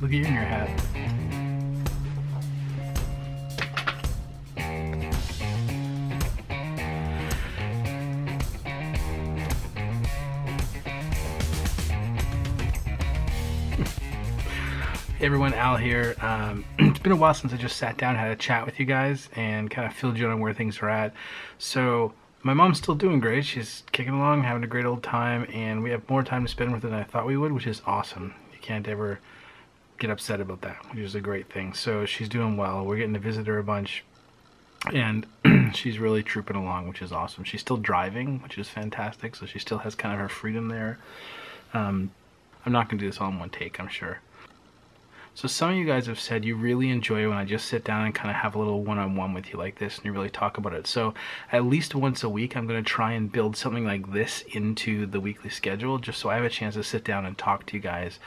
Look at you in your hat. Hey everyone, Al here. It's been a while since I just sat down and had a chat with you guys and kind of filled you in on where things are at. So my mom's still doing great. She's kicking along, having a great old time, and we have more time to spend with her than I thought we would, which is awesome. You can't ever get upset about that, which is a great thing. So she's doing well. We're getting to visit her a bunch, and she's really trooping along, which is awesome. She's still driving, which is fantastic, so she still has kind of her freedom there. I'm not going to do this all in one take, I'm sure. So some of you guys have said you really enjoy when I just sit down and kind of have a little one-on-one with you like this and you really talk about it. So at least once a week I'm going to try and build something like this into the weekly schedule just so I have a chance to sit down and talk to you guys.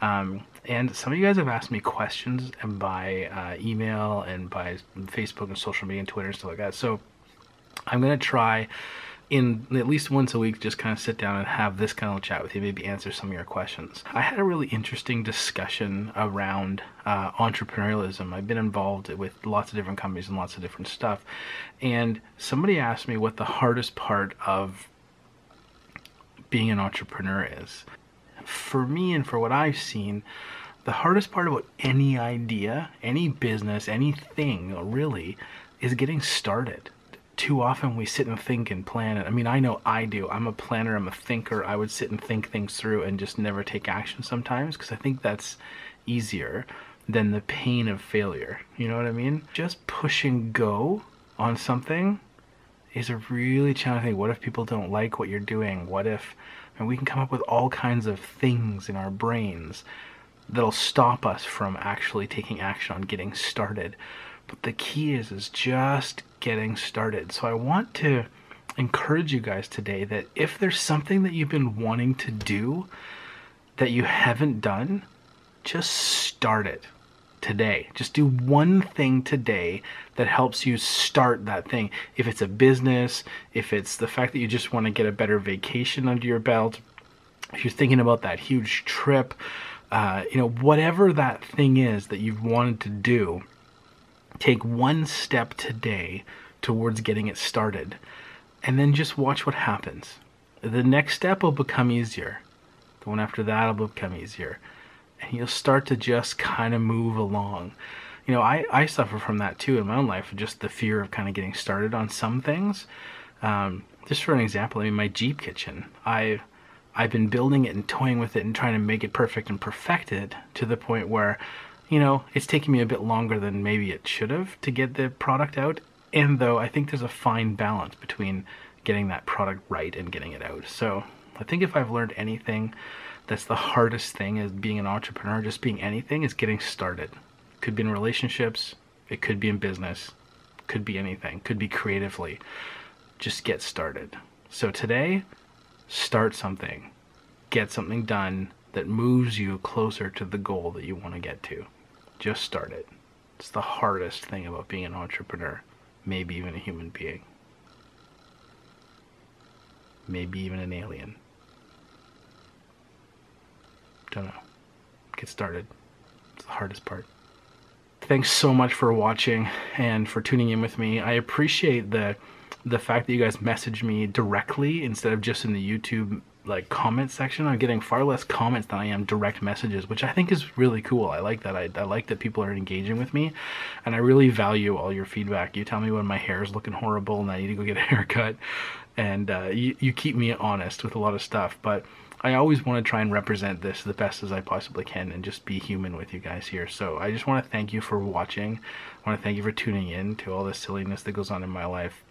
And some of you guys have asked me questions and by email and by Facebook and social media and Twitter and stuff like that. So I'm going to try in at least once a week just kind of sit down and have this kind of chat with you, maybe answer some of your questions. I had a really interesting discussion around entrepreneurialism. I've been involved with lots of different companies and lots of different stuff, and somebody asked me what the hardest part of being an entrepreneur is. For me and for what I've seen, the hardest part about any idea, any business, anything really, is getting started. Too often we sit and think and plan it. I mean, I know I do. I'm a planner, I'm a thinker. I would sit and think things through and just never take action sometimes because I think that's easier than the pain of failure. You know what I mean? Just push and go on something is a really challenging thing. What if people don't like what you're doing? What if, and we can come up with all kinds of things in our brains that'll stop us from actually taking action on getting started. But the key is just getting started. So I want to encourage you guys today that if there's something that you've been wanting to do that you haven't done, just start it today. Just do one thing today that helps you start that thing. If it's a business, if it's the fact that you just want to get a better vacation under your belt, if you're thinking about that huge trip, you know, whatever that thing is that you've wanted to do, take one step today towards getting it started, and then just watch what happens. The next step will become easier. The one after that will become easier. And you'll start to just kind of move along. You know, I suffer from that too in my own life, just the fear of kind of getting started on some things. Just for an example, I mean, my Jeep kitchen, I've been building it and toying with it and trying to make it perfect and perfect it to the point where, you know, it's taking me a bit longer than maybe it should have to get the product out. And though I think there's a fine balance between getting that product right and getting it out. So I think if I've learned anything, that's the hardest thing as being an entrepreneur, just being anything, is getting started. It could be in relationships, it could be in business, could be anything, could be creatively. Just get started. So today, start something. Get something done that moves you closer to the goal that you want to get to. Just start it. It's the hardest thing about being an entrepreneur. Maybe even a human being. Maybe even an alien. Don't know. Get started. It's the hardest part. Thanks so much for watching and for tuning in with me. I appreciate the fact that you guys message me directly instead of just in the YouTube comment section. I'm getting far less comments than I am direct messages, which I think is really cool. I like that. I like that people are engaging with me, and I really value all your feedback. You tell me when my hair is looking horrible and I need to go get a haircut, and you keep me honest with a lot of stuff. But I always want to try and represent this the best as I possibly can and just be human with you guys here. So I just want to thank you for watching. I want to thank you for tuning in to all the silliness that goes on in my life.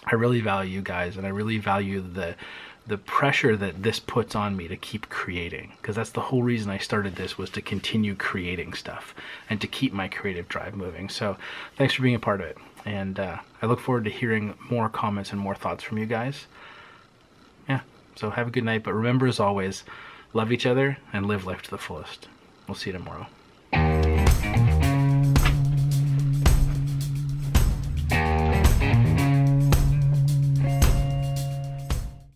I really value you guys, and I really value the pressure that this puts on me to keep creating, because that's the whole reason I started this, was to continue creating stuff and to keep my creative drive moving. So thanks for being a part of it, and I look forward to hearing more comments and more thoughts from you guys. Yeah, so have a good night, but remember, as always, love each other and live life to the fullest. We'll see you tomorrow.